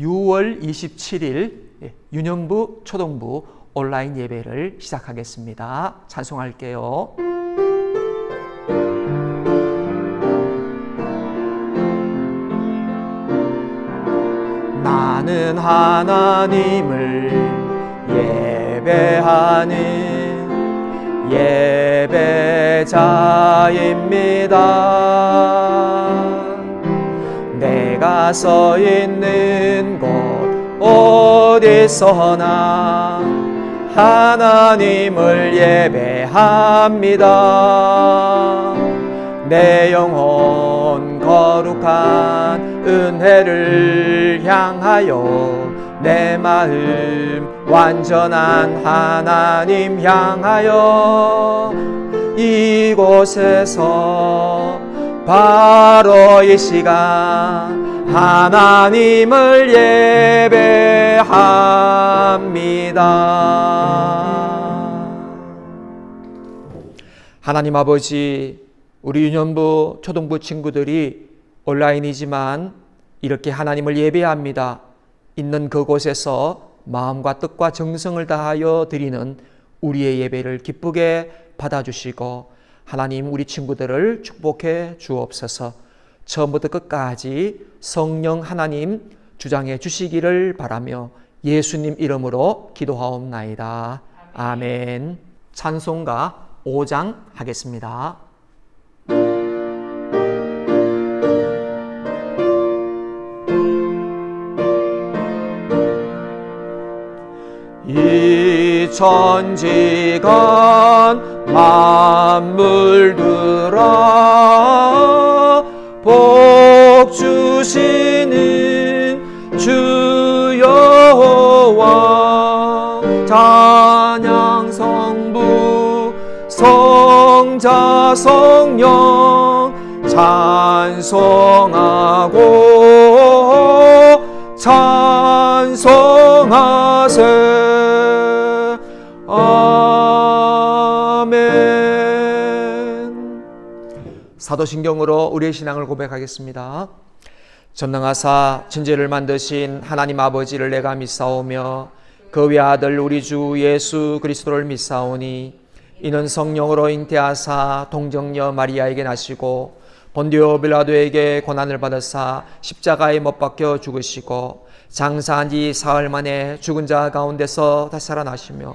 6월 27일 윤영부 초동부 온라인 예배를 시작하겠습니다. 찬송할게요. 나는 하나님을 예배하는 예배자입니다. 내가 서 있는 곳 어디서나 하나님을 예배합니다. 내 영혼 거룩한 은혜를 향하여 내 마음 완전한 하나님 향하여 이곳에서 바로 이 시간 하나님을 예배합니다. 하나님 아버지, 우리 유년부 초등부 친구들이 온라인이지만 이렇게 하나님을 예배합니다. 있는 그곳에서 마음과 뜻과 정성을 다하여 드리는 우리의 예배를 기쁘게 받아주시고 하나님 우리 친구들을 축복해 주옵소서. 처음부터 끝까지 성령 하나님 주장해 주시기를 바라며 예수님 이름으로 기도하옵나이다. 아멘. 찬송가 5장 하겠습니다. 이 천지간 만물들아 복 주시는 주 여호와 찬양 성부 성자 성령 찬송하고 찬송하세. 아멘. 사도신경으로 우리의 신앙을 고백하겠습니다. 전능하사 천지를 만드신 하나님 아버지를 내가 믿사오며 그 외아들 우리 주 예수 그리스도를 믿사오니 이는 성령으로 잉태하사 동정녀 마리아에게 나시고 본디오 빌라도에게 고난을 받으사 십자가에 못 박혀 죽으시고 장사한 지 사흘 만에 죽은 자 가운데서 다시 살아나시며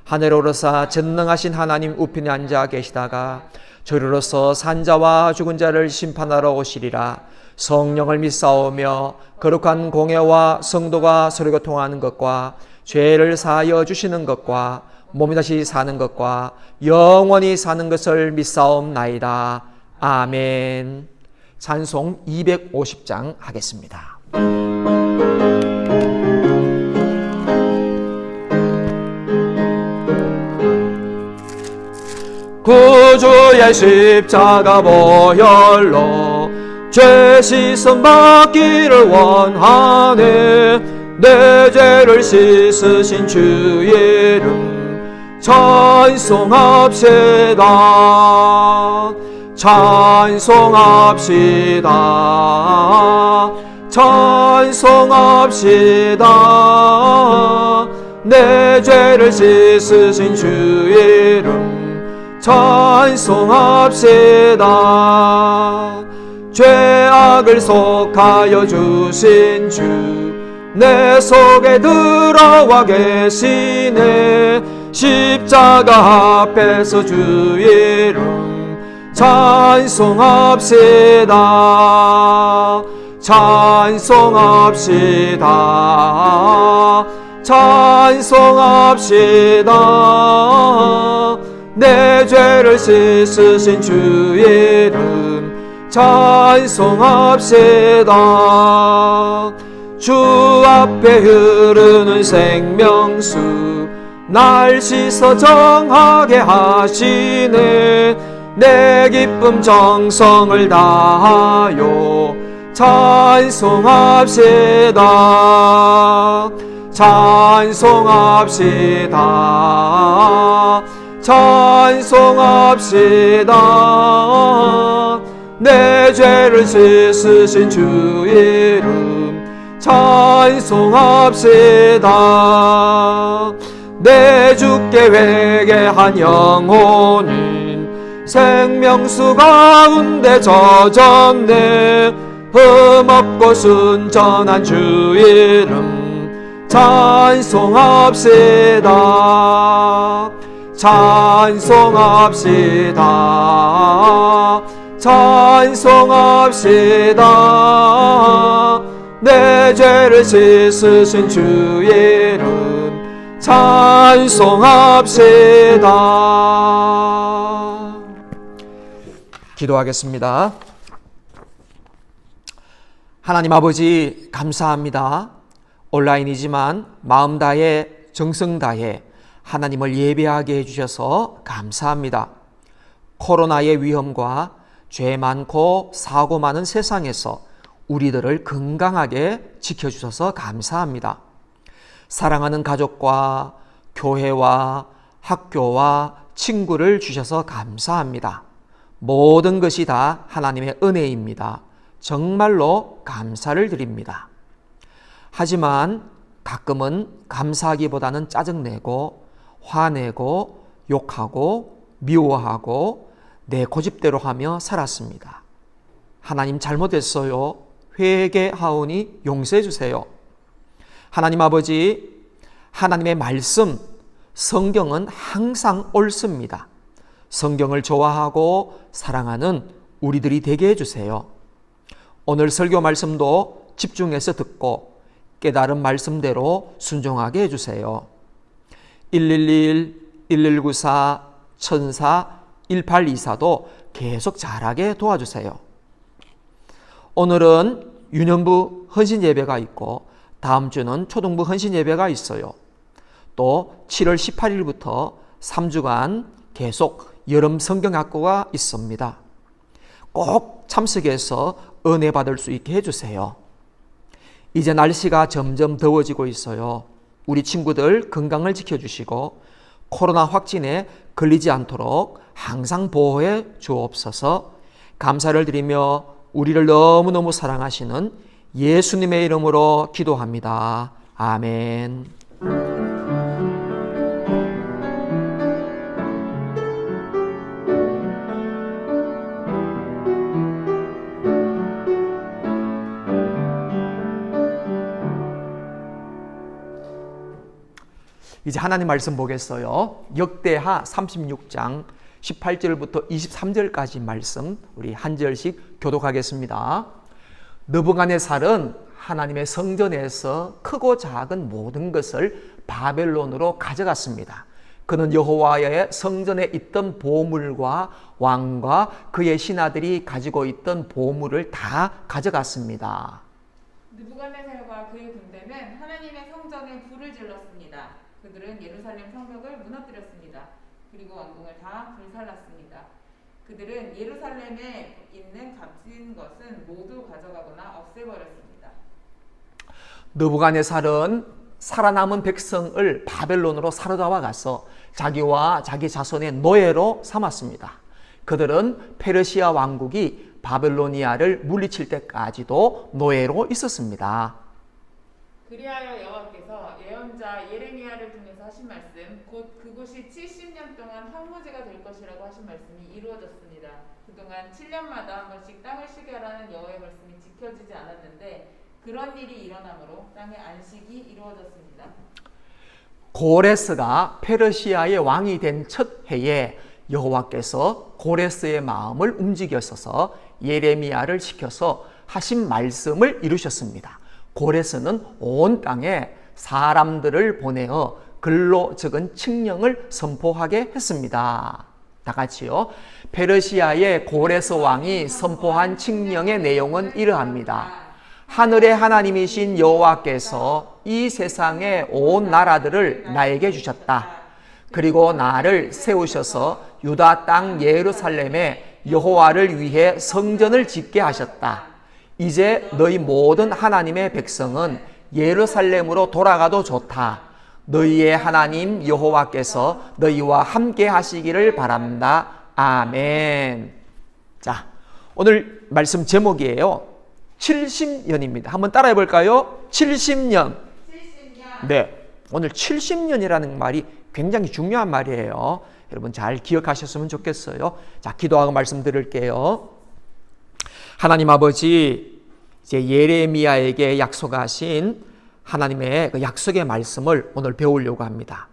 하늘에 오르사 전능하신 하나님 우편에 앉아 계시다가 저리로서 산자와 죽은 자를 심판하러 오시리라. 성령을 믿사오며 거룩한 공예와 성도가 서로 교통하는 것과 죄를 사하여 주시는 것과 몸이 다시 사는 것과 영원히 사는 것을 믿사옵나이다. 아멘. 찬송 250장 하겠습니다. 구주의 십자가 보혈로 죄 씻음 받기를 원하네. 내 죄를 씻으신 주 이름 찬송합시다. 찬송합시다. 찬송합시다. 내 죄를 씻으신 주 이름 찬송합시다. 죄악을 속하여 주신 주 내 속에 들어와 계시네. 십자가 앞에서 주 이름 찬송합시다. 찬송합시다. 찬송합시다. 내 죄를 씻으신 주 이름 찬송합시다. 주 앞에 흐르는 생명수 날 씻어 정하게 하시네. 내 기쁨 정성을 다하여 찬송합시다. 찬송합시다. 찬송합시다. 내 죄를 씻으신 주 이름 찬송합시다. 찬송합시다. 내 주께 회개한 영혼은 생명수 가운데 젖었네. 흠없고 순전한 주 이름 찬송합시다. 찬송합시다. 찬송합시다. 내 죄를 씻으신 주 이름 찬송합시다. 기도하겠습니다. 하나님 아버지 감사합니다. 온라인이지만 마음 다해 정성 다해 하나님을 예배하게 해주셔서 감사합니다. 코로나의 위험과 죄 많고 사고 많은 세상에서 우리들을 건강하게 지켜주셔서 감사합니다. 사랑하는 가족과 교회와 학교와 친구를 주셔서 감사합니다. 모든 것이 다 하나님의 은혜입니다. 정말로 감사를 드립니다. 하지만 가끔은 감사하기보다는 짜증내고 화내고 욕하고 미워하고 내 고집대로 하며 살았습니다. 하나님 잘못했어요. 회개하오니 용서해 주세요. 하나님 아버지, 하나님의 말씀, 성경은 항상 옳습니다. 성경을 좋아하고 사랑하는 우리들이 되게 해주세요. 오늘 설교 말씀도 집중해서 듣고 깨달은 말씀대로 순종하게 해주세요. 111, 1194, 1004, 1824도 계속 잘하게 도와주세요. 오늘은 유년부 헌신 예배가 있고 다음 주는 초등부 헌신 예배가 있어요. 또 7월 18일부터 3주간 계속 여름 성경학교가 있습니다. 꼭 참석해서 은혜 받을 수 있게 해주세요. 이제 날씨가 점점 더워지고 있어요. 우리 친구들 건강을 지켜주시고 코로나 확진에 걸리지 않도록 항상 보호해 주옵소서. 감사를 드리며 우리를 너무너무 사랑하시는 예수님의 이름으로 기도합니다. 아멘. 이제 하나님 말씀 보겠어요. 역대하 36장 18절부터 23절까지 말씀 우리 한 절씩 교독하겠습니다. 느부갓네살은 하나님의 성전에서 크고 작은 모든 것을 바벨론으로 가져갔습니다. 그는 여호와의 성전에 있던 보물과 왕과 그의 신하들이 가지고 있던 보물을 다 가져갔습니다. 느부갓네살과 그의 군대는 하나님의 성전에 불을 질렀습니다. 그들은 예루살렘 성벽을 무너뜨렸습니다. 그리고 왕궁을 다 불살랐습니다. 그들은 예루살렘에 있는 값진 것은 모두 가져가거나 없애버렸습니다. 느부갓네살은 살아남은 백성을 바벨론으로 사로잡아 가서 자기와 자기 자손의 노예로 삼았습니다. 그들은 페르시아 왕국이 바벨로니아를 물리칠 때까지도 노예로 있었습니다. 그리하여 여호와께서 예언자 예레미야를 통해서 하신 말씀, 곧 그곳이 70년 동안 황무지가 될 것이라고 하신 말씀이 이루어졌습니다. 그동안 7년마다 한 번씩 땅을 쉬게 하라는 여호와의 말씀이 지켜지지 않았는데 그런 일이 일어나므로 땅의 안식이 이루어졌습니다. 고레스가 페르시아의 왕이 된 첫 해에 여호와께서 고레스의 마음을 움직여서 예레미야를 시켜서 하신 말씀을 이루셨습니다. 고레스는 온 땅에 사람들을 보내어 글로 적은 칙령을 선포하게 했습니다. 다 같이요. 페르시아의 고레스 왕이 선포한 칙령의 내용은 이러합니다. 하늘의 하나님이신 여호와께서 이 세상의 온 나라들을 나에게 주셨다. 그리고 나를 세우셔서 유다 땅 예루살렘에 여호와를 위해 성전을 짓게 하셨다. 이제 너희 모든 하나님의 백성은 예루살렘으로 돌아가도 좋다. 너희의 하나님 여호와께서 너희와 함께 하시기를 바란다. 아멘. 자, 오늘 말씀 제목이에요. 70년입니다. 한번 따라해 볼까요? 70년. 70년. 네. 오늘 70년이라는 말이 굉장히 중요한 말이에요. 여러분 잘 기억하셨으면 좋겠어요. 자, 기도하고 말씀드릴게요. 하나님 아버지, 이제 예레미야에게 약속하신 하나님의 그 약속의 말씀을 오늘 배우려고 합니다.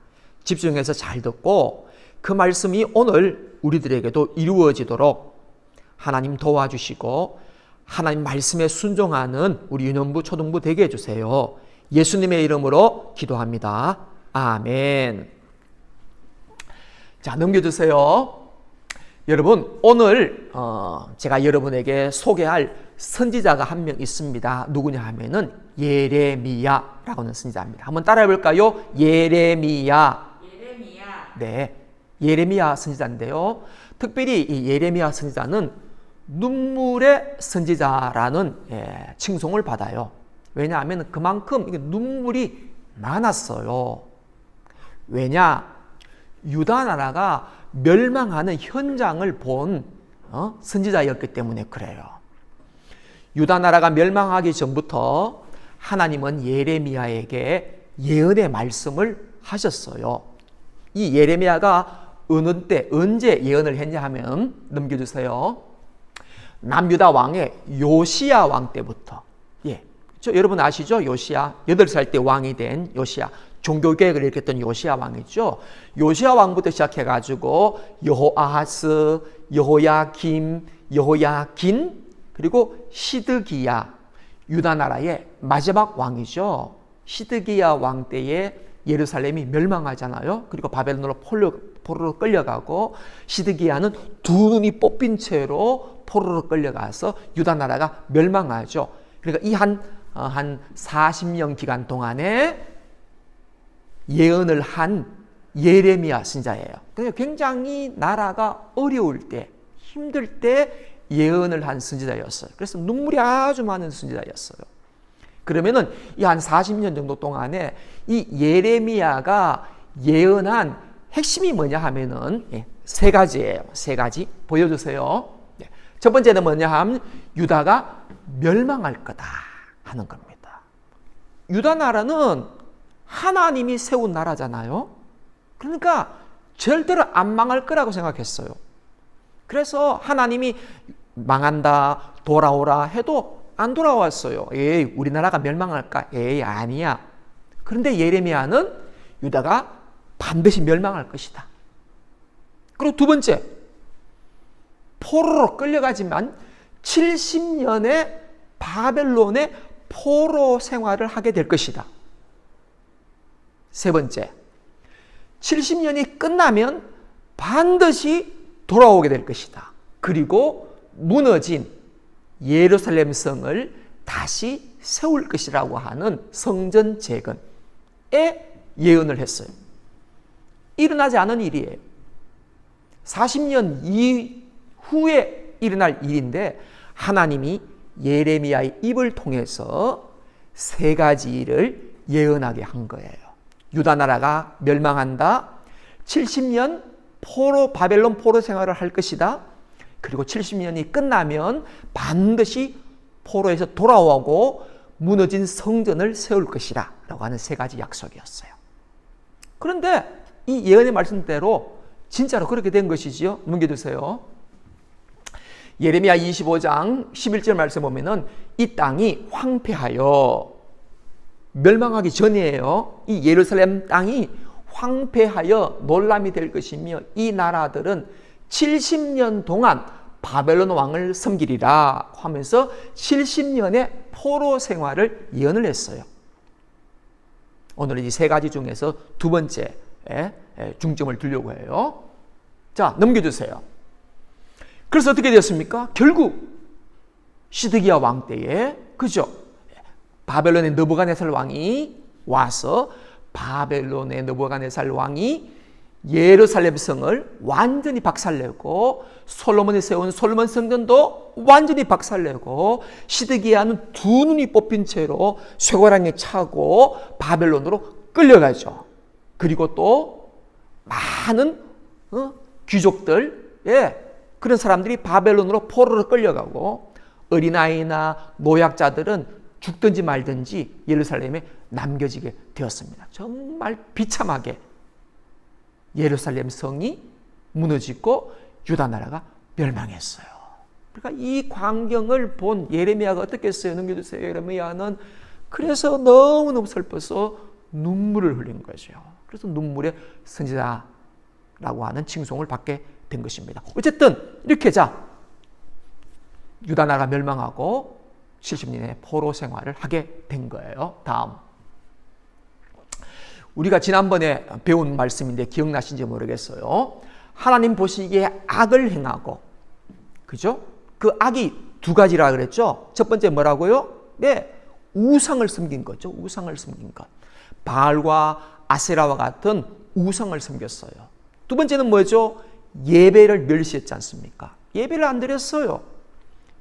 집중해서 잘 듣고 그 말씀이 오늘 우리들에게도 이루어지도록 하나님 도와주시고 하나님 말씀에 순종하는 우리 유년부 초등부 되게 해주세요. 예수님의 이름으로 기도합니다. 아멘. 자, 넘겨주세요. 여러분, 오늘 제가 여러분에게 소개할 선지자가 한 명 있습니다. 누구냐 하면은 예레미야라고 하는 선지자입니다. 한번 따라해 볼까요? 예레미야. 네, 예레미야 선지자인데요. 특별히 이 예레미야 선지자는 눈물의 선지자라는 칭송을 받아요. 왜냐하면 그만큼 눈물이 많았어요. 왜냐? 유다 나라가 멸망하는 현장을 본 선지자였기 때문에 그래요. 유다 나라가 멸망하기 전부터 하나님은 예레미야에게 예언의 말씀을 하셨어요. 이 예레미야가 어느 때 언제 예언을 했냐 하면 넘겨주세요. 남유다 왕의 요시야 왕 때부터. 여러분 아시죠? 요시야 8살 때 왕이 된 요시야, 종교개혁을 일으켰던 요시야 왕이죠. 요시야 왕부터 시작해가지고 여호아하스, 여호야김, 여호야긴, 그리고 시드기야, 유다 나라의 마지막 왕이죠. 시드기야 왕 때에 예루살렘이 멸망하잖아요. 그리고 바벨론으로 포로로 끌려가고, 시드기야는 두 눈이 뽑힌 채로 포로로 끌려가서 유다 나라가 멸망하죠. 그러니까 이 한 40년 기간 동안에 예언을 한 예레미야 선지자예요. 그러니까 굉장히 나라가 어려울 때, 힘들 때 예언을 한 선지자였어요. 그래서 눈물이 아주 많은 선지자였어요. 그러면은 이 한 40년 정도 동안에 이 예레미야가 예언한 핵심이 뭐냐 하면은 세 가지예요. 세 가지 보여주세요. 첫 번째는 뭐냐 하면 유다가 멸망할 거다 하는 겁니다. 유다 나라는 하나님이 세운 나라잖아요. 그러니까 절대로 안 망할 거라고 생각했어요. 그래서 하나님이 망한다, 돌아오라 해도 안 돌아왔어요. 에이, 우리나라가 멸망할까? 에이, 아니야. 그런데 예레미야는 유다가 반드시 멸망할 것이다. 그리고 두 번째, 포로로 끌려가지만 70년의 바벨론의 포로 생활을 하게 될 것이다. 세 번째, 70년이 끝나면 반드시 돌아오게 될 것이다. 그리고 무너진 예루살렘 성을 다시 세울 것이라고 하는 성전 재건에 예언을 했어요. 일어나지 않은 일이에요. 40년 이후에 일어날 일인데 하나님이 예레미야의 입을 통해서 세 가지 일을 예언하게 한 거예요. 유다 나라가 멸망한다. 70년 바벨론 포로 생활을 할 것이다. 그리고 70년이 끝나면 반드시 포로에서 돌아오고 무너진 성전을 세울 것이다 라고 하는 세 가지 약속이었어요. 그런데 이 예언의 말씀대로 진짜로 그렇게 된 것이지요. 넘겨주세요. 예레미야 25장 11절 말씀 보면은 이 땅이 황폐하여, 멸망하기 전이에요. 이 예루살렘 땅이 황폐하여 놀람이 될 것이며 이 나라들은 70년 동안 바벨론 왕을 섬기리라 하면서 70년의 포로 생활을 예언을 했어요. 오늘은 이 세 가지 중에서 두 번째에 중점을 두려고 해요. 자, 넘겨주세요. 그래서 어떻게 되었습니까? 결국 시드기야 왕 때에, 그죠? 바벨론의 느부갓네살 왕이 와서 바벨론의 느부갓네살 왕이 예루살렘 성을 완전히 박살내고 솔로몬이 세운 솔로몬 성전도 완전히 박살내고 시드기야는 두 눈이 뽑힌 채로 쇠고랑에 차고 바벨론으로 끌려가죠. 그리고 또 많은 귀족들, 그런 사람들이 바벨론으로 포로로 끌려가고 어린아이나 노약자들은 죽든지 말든지 예루살렘에 남겨지게 되었습니다. 정말 비참하게 예루살렘 성이 무너지고 유다 나라가 멸망했어요. 그러니까 이 광경을 본 예레미야가 어떻게 했어요? 넘겨주세요. 예레미야는 그래서 너무너무 슬퍼서 눈물을 흘린 거죠. 그래서 눈물의 선지자라고 하는 칭송을 받게 된 것입니다. 어쨌든 이렇게 유다 나라가 멸망하고 70년의 포로 생활을 하게 된 거예요. 다음. 우리가 지난번에 배운 말씀인데 기억나신지 모르겠어요. 하나님 보시기에 악을 행하고, 그죠? 그 악이 두 가지라 그랬죠? 첫 번째 뭐라고요? 네, 우상을 섬긴 거죠. 우상을 섬긴 것. 바알과 아세라와 같은 우상을 섬겼어요. 두 번째는 뭐죠? 예배를 멸시했지 않습니까? 예배를 안 드렸어요.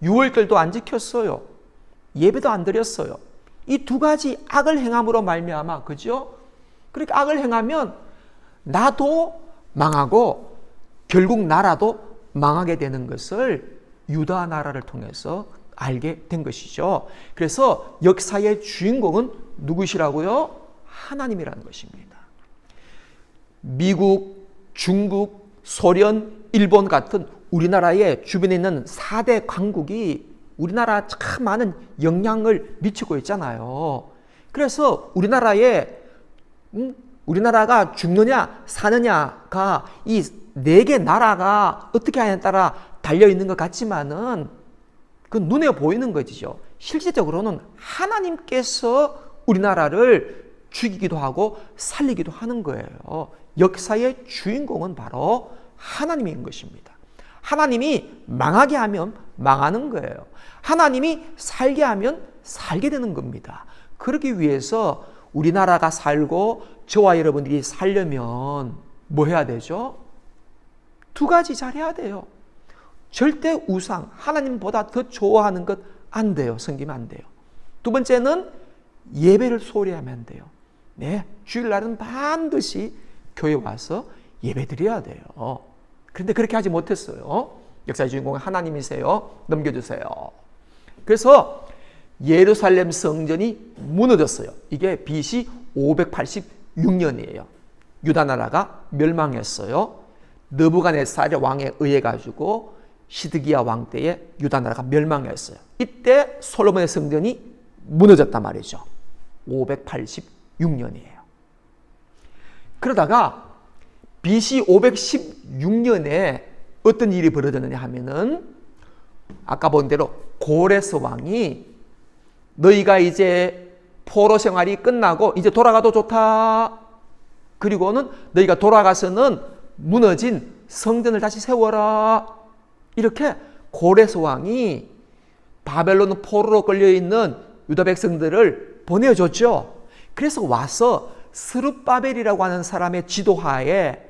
유월절도 안 지켰어요. 예배도 안 드렸어요. 이 두 가지 악을 행함으로 말미암아, 그죠? 그렇게 악을 행하면 나도 망하고 결국 나라도 망하게 되는 것을 유다 나라를 통해서 알게 된 것이죠. 그래서 역사의 주인공은 누구시라고요? 하나님이라는 것입니다. 미국, 중국, 소련, 일본 같은 우리나라의 주변에 있는 4대 강국이 우리나라 참 많은 영향을 미치고 있잖아요. 그래서 우리나라가 죽느냐 사느냐가 이 4개 나라가 어떻게 하냐에 따라 달려있는 것 같지만은 그 눈에 보이는 것이죠. 실질적으로는 하나님께서 우리나라를 죽이기도 하고 살리기도 하는 거예요. 역사의 주인공은 바로 하나님인 것입니다. 하나님이 망하게 하면 망하는 거예요. 하나님이 살게 하면 살게 되는 겁니다. 그러기 위해서 우리나라가 살고 저와 여러분들이 살려면 뭐 해야 되죠? 두 가지 잘해야 돼요. 절대 우상, 하나님보다 더 좋아하는 것 안 돼요. 섬기면 안 돼요. 두 번째는 예배를 소홀히 하면 안 돼요. 네, 주일날은 반드시 교회 와서 예배 드려야 돼요. 그런데 그렇게 하지 못했어요. 역사의 주인공은 하나님이세요. 넘겨주세요. 그래서 예루살렘 성전이 무너졌어요. 이게 BC 586년이에요. 유다 나라가 멸망했어요. 느부갓네살 왕에 의해 가지고 시드기야 왕 때에 유다 나라가 멸망했어요. 이때 솔로몬의 성전이 무너졌단 말이죠. 586년이에요. 그러다가 BC 516년에 어떤 일이 벌어졌느냐 하면은 아까 본 대로 고레스 왕이 너희가 이제 포로 생활이 끝나고 이제 돌아가도 좋다. 그리고는 너희가 돌아가서는 무너진 성전을 다시 세워라. 이렇게 고레스 왕이 바벨론 포로로 끌려있는 유다 백성들을 보내줬죠. 그래서 와서 스룹바벨이라고 하는 사람의 지도하에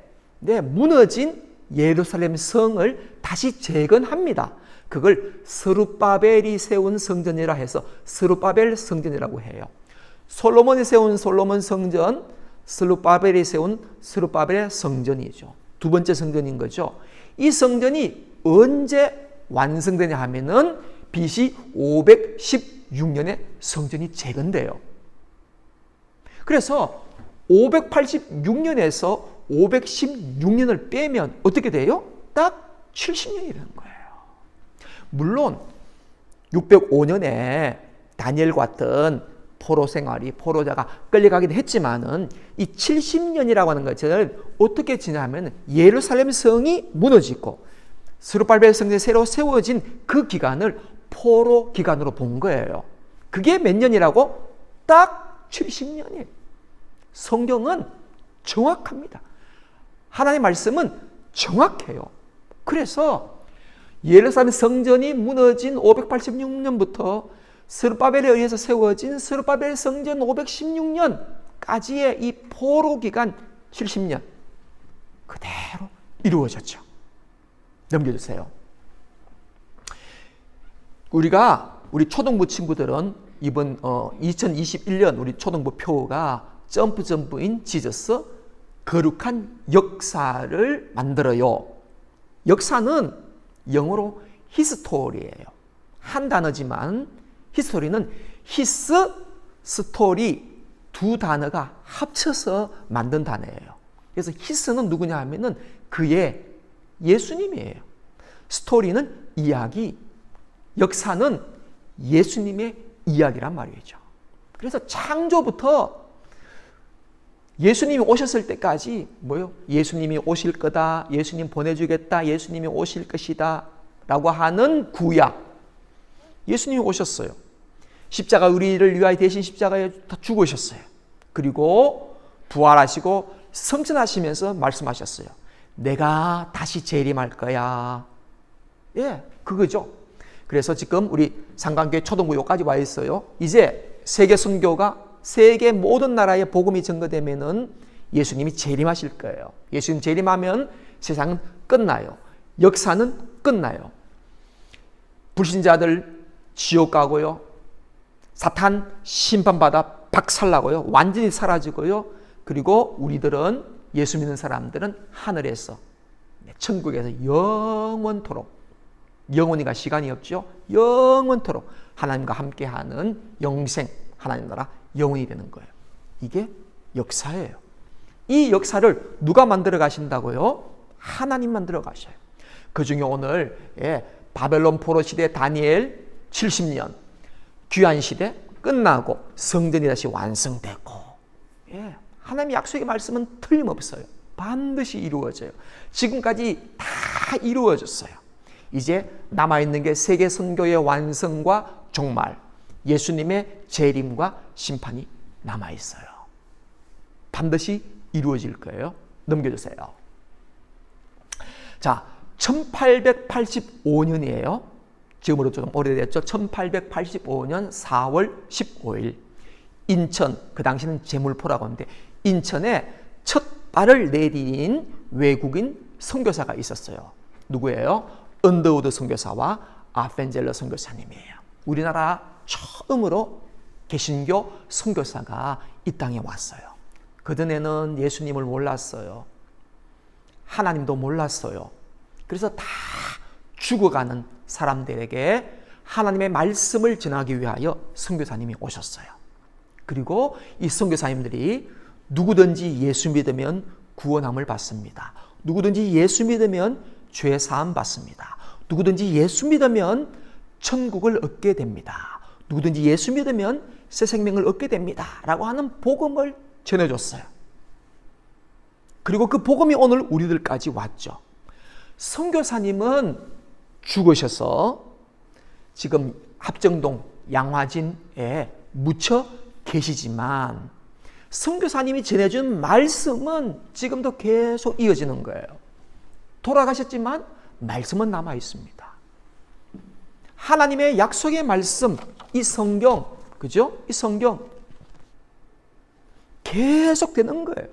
무너진 예루살렘 성을 다시 재건합니다. 그걸 스룹바벨이 세운 성전이라 해서 스룹바벨 성전이라고 해요. 솔로몬이 세운 솔로몬 성전, 스룹바벨이 세운 스룹바벨의 성전이죠. 두 번째 성전인 거죠. 이 성전이 언제 완성되냐 하면은 BC 516년에 성전이 재건돼요. 그래서 586년에서 516년을 빼면 어떻게 돼요? 딱 70년이 되는 거예요. 물론 605년에 다니엘 같은 포로 생활이 포로자가 끌려가기도 했지만은 이 70년이라고 하는 것을 어떻게 지나면 예루살렘 성이 무너지고 스룹바벨 성전이 새로 세워진 그 기간을 포로 기간으로 본 거예요. 그게 몇 년이라고? 딱 70년이에요. 성경은 정확합니다. 하나님의 말씀은 정확해요. 그래서 예루살렘 성전이 무너진 586년부터 스룹바벨에 의해서 세워진 스룹바벨 성전 516년까지의 이 포로 기간 70년 그대로 이루어졌죠. 넘겨주세요. 우리 초등부 친구들은 이번 2021년 우리 초등부 표가 점프인 지저스 거룩한 역사를 만들어요. 역사는 영어로 히스토리예요. 한 단어지만 히스토리는 히스, 스토리 두 단어가 합쳐서 만든 단어예요. 그래서 히스는 누구냐 하면은 그의 예수님이에요. 스토리는 이야기, 역사는 예수님의 이야기란 말이죠. 그래서 창조부터 예수님이 오셨을 때까지 뭐요? 예수님이 오실 거다, 예수님 보내주겠다, 예수님이 오실 것이다 라고 하는 구약. 예수님이 오셨어요. 십자가 우리를 위하여 대신 십자가에 다 죽으셨어요. 그리고 부활하시고 승천하시면서 말씀하셨어요. 내가 다시 재림할 거야. 예, 그거죠. 그래서 지금 우리 상강교회 초등부 여기까지 와 있어요. 이제 세계 선교가 세계 모든 나라에 복음이 전거되면은 예수님이 재림하실 거예요. 예수님 재림하면 세상은 끝나요. 역사는 끝나요. 불신자들 지옥 가고요. 사탄 심판받아 박살나고요. 완전히 사라지고요. 그리고 우리들은 예수 믿는 사람들은 하늘에서 천국에서 영원토록 영원히가 시간이 없죠. 영원토록 하나님과 함께하는 영생 하나님 나라 영원히 되는 거예요. 이게 역사예요. 이 역사를 누가 만들어 가신다고요? 하나님 만들어 가셔요. 그중에 오늘 바벨론 포로 시대 다니엘 70년 귀환 시대 끝나고 성전이 다시 완성되고 하나님의 약속의 말씀은 틀림없어요. 반드시 이루어져요. 지금까지 다 이루어졌어요. 이제 남아있는 게 세계 선교의 완성과 종말, 예수님의 재림과 심판이 남아있어요. 반드시 이루어질 거예요. 넘겨주세요. 자, 1885년이에요. 지금으로 좀 오래됐죠. 1885년 4월 15일 인천, 그 당시는 제물포라고 하는데 인천에 첫 발을 내딘 외국인 선교사가 있었어요. 누구예요? 언더우드 선교사와 아펜젤러 선교사님이에요. 우리나라 처음으로 개신교 선교사가 이 땅에 왔어요. 그전에는 예수님을 몰랐어요. 하나님도 몰랐어요. 그래서 다 죽어가는 사람들에게 하나님의 말씀을 전하기 위하여 선교사님이 오셨어요. 그리고 이 선교사님들이 누구든지 예수 믿으면 구원함을 받습니다. 누구든지 예수 믿으면 죄 사함 받습니다. 누구든지 예수 믿으면 천국을 얻게 됩니다. 누구든지 예수 믿으면 새 생명을 얻게 됩니다. 라고 하는 복음을 전해줬어요. 그리고 그 복음이 오늘 우리들까지 왔죠. 선교사님은 죽으셔서 지금 합정동 양화진에 묻혀 계시지만 선교사님이 전해준 말씀은 지금도 계속 이어지는 거예요. 돌아가셨지만 말씀은 남아 있습니다. 하나님의 약속의 말씀, 이 성경, 그죠? 이 성경 계속 되는 거예요.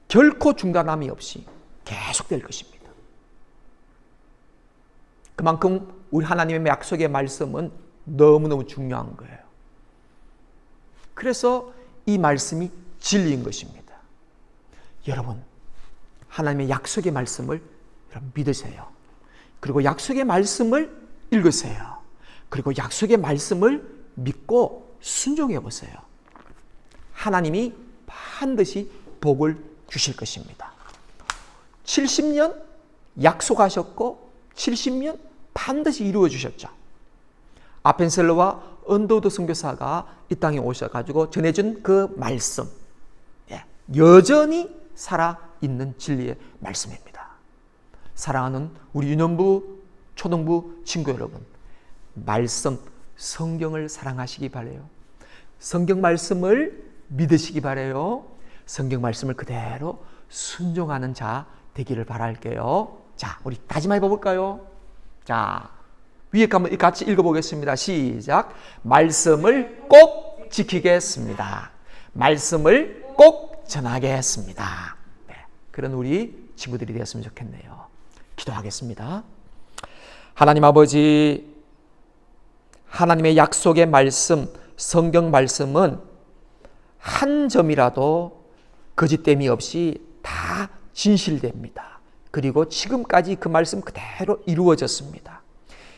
결코 중단함이 없이 계속 될 것입니다. 그만큼 우리 하나님의 약속의 말씀은 너무너무 중요한 거예요. 그래서 이 말씀이 진리인 것입니다. 여러분, 하나님의 약속의 말씀을 믿으세요. 그리고 약속의 말씀을 읽으세요. 그리고 약속의 말씀을 믿고 순종해 보세요. 하나님이 반드시 복을 주실 것입니다. 70년 약속하셨고 70년 반드시 이루어 주셨죠. 아펜셀러와 언더우드 선교사가 이 땅에 오셔가지고 전해준 그 말씀, 여전히 살아있는 진리의 말씀입니다. 사랑하는 우리 유년부, 초등부 친구 여러분, 말씀, 성경을 사랑하시기 바라요. 성경 말씀을 믿으시기 바라요. 성경 말씀을 그대로 순종하는 자 되기를 바랄게요. 자, 우리 다짐해 볼까요? 자, 위에 한번 같이 읽어보겠습니다. 시작. 말씀을 꼭 지키겠습니다. 말씀을 꼭 전하겠습니다. 네, 그런 우리 친구들이 되었으면 좋겠네요. 기도하겠습니다. 하나님 아버지, 하나님의 약속의 말씀, 성경 말씀은 한 점이라도 거짓됨이 없이 다 진실됩니다. 그리고 지금까지 그 말씀 그대로 이루어졌습니다.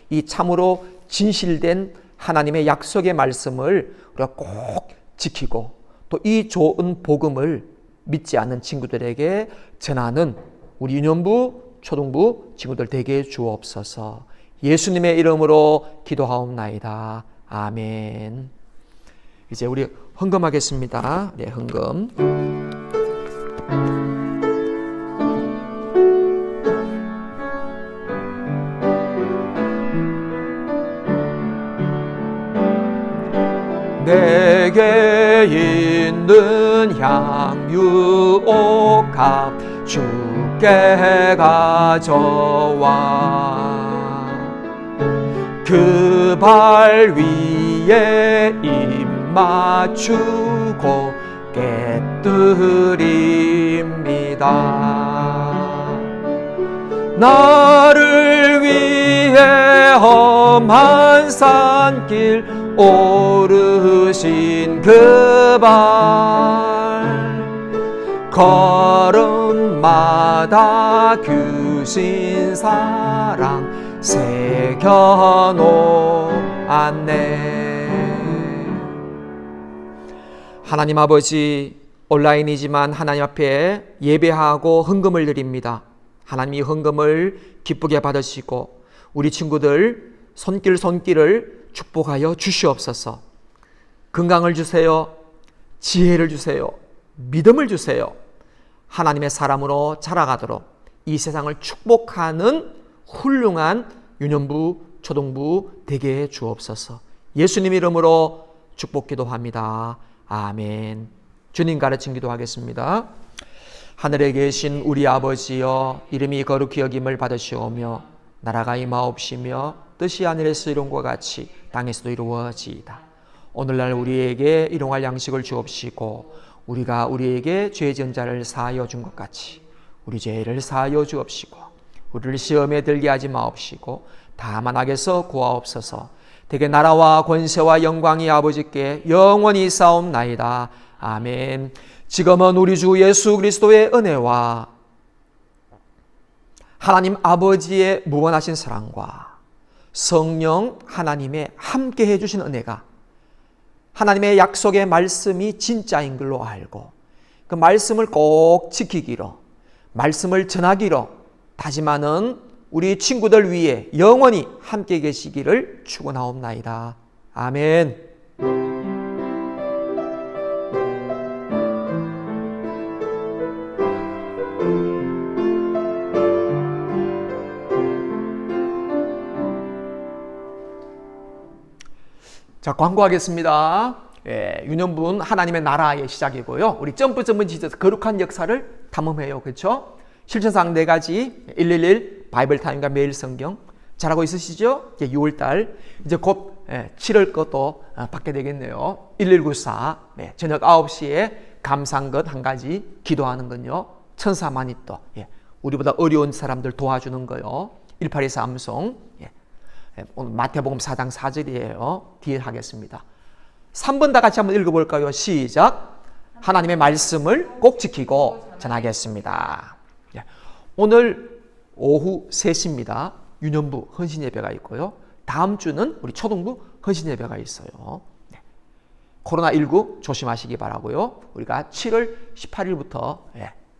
이 참으로 진실된 하나님의 약속의 말씀을 우리가 꼭 지키고 또 이 좋은 복음을 믿지 않는 친구들에게 전하는 우리 유년부, 초등부 친구들 되게 해 주옵소서. 예수님의 이름으로 기도하옵나이다. 아멘. 이제 우리 헌금하겠습니다. 네, 헌금. 내게 있는 향유옥합 주께 가져와 그 발 위에 입 맞추고 깨뜨립니다. 나를 위해 험한 산길 오르신 그 발 걸음마다 규신 사랑 새겨놓았네. 하나님 아버지, 온라인이지만 하나님 앞에 예배하고 헌금을 드립니다. 하나님이 헌금을 기쁘게 받으시고 우리 친구들 손길을 축복하여 주시옵소서. 건강을 주세요. 지혜를 주세요. 믿음을 주세요. 하나님의 사람으로 자라가도록 이 세상을 축복하는 훌륭한 유년부, 초등부 되게 해 주옵소서. 예수님 이름으로 축복 기도합니다. 아멘. 주님 가르친 기도하겠습니다. 하늘에 계신 우리 아버지여, 이름이 거룩히 여김을 받으시오며 나라가 임하옵시며 뜻이 하늘에서 이룬 것 같이 땅에서도 이루어지이다. 오늘날 우리에게 일용할 양식을 주옵시고 우리가 우리에게 죄 지은 자를 사하여 준 것 같이 우리 죄를 사하여 주옵시고 우리를 시험에 들게 하지 마옵시고 다만 악에서 구하옵소서. 대개 나라와 권세와 영광이 아버지께 영원히 싸움나이다. 아멘. 지금은 우리 주 예수 그리스도의 은혜와 하나님 아버지의 무한하신 사랑과 성령 하나님의 함께 해주신 은혜가 하나님의 약속의 말씀이 진짜인 걸로 알고 그 말씀을 꼭 지키기로, 말씀을 전하기로 다짐하는 우리 친구들 위해 영원히 함께 계시기를 축원하옵나이다. 아멘. 자, 광고하겠습니다. 유년분 하나님의 나라의 시작이고요. 우리 점프 지져서 거룩한 역사를 탐험해요. 그렇죠? 실천사항 4가지, 111 바이블 타임과 매일 성경 잘하고 있으시죠? 이제 6월달 이제 곧 7월 것도 받게 되겠네요. 1194 저녁 9시에 감사한 것 한 가지 기도하는 건요. 천사 마니또 우리보다 어려운 사람들 도와주는 거요. 1824 암송 오늘 마태복음 4장 4절이에요. 뒤에 하겠습니다. 3번 다 같이 한번 읽어볼까요? 시작. 하나님의 말씀을 꼭 지키고 전하겠습니다. 오늘 오후 3시입니다. 유년부 헌신 예배가 있고요. 다음 주는 우리 초등부 헌신 예배가 있어요. 코로나19 조심하시기 바라고요. 우리가 7월 18일부터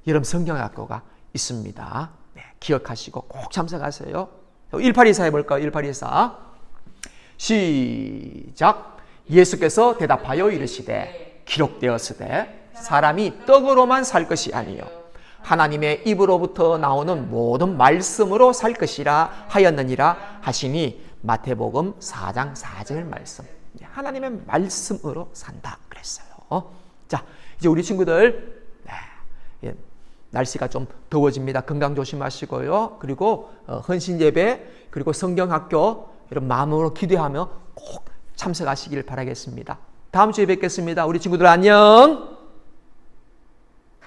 여름 성경학교가 있습니다. 기억하시고 꼭 참석하세요. 1824 해볼까요? 1824 시작. 예수께서 대답하여 이르시되 기록되었으되 사람이 떡으로만 살 것이 아니요 하나님의 입으로부터 나오는 모든 말씀으로 살 것이라 하였느니라 하시니 마태복음 4장 4절 말씀. 하나님의 말씀으로 산다 그랬어요. 자, 이제 우리 친구들 날씨가 좀 더워집니다. 건강 조심하시고요. 그리고 헌신 예배 그리고 성경학교 이런 마음으로 기도하며 꼭 참석하시길 바라겠습니다. 다음 주에 뵙겠습니다. 우리 친구들 안녕.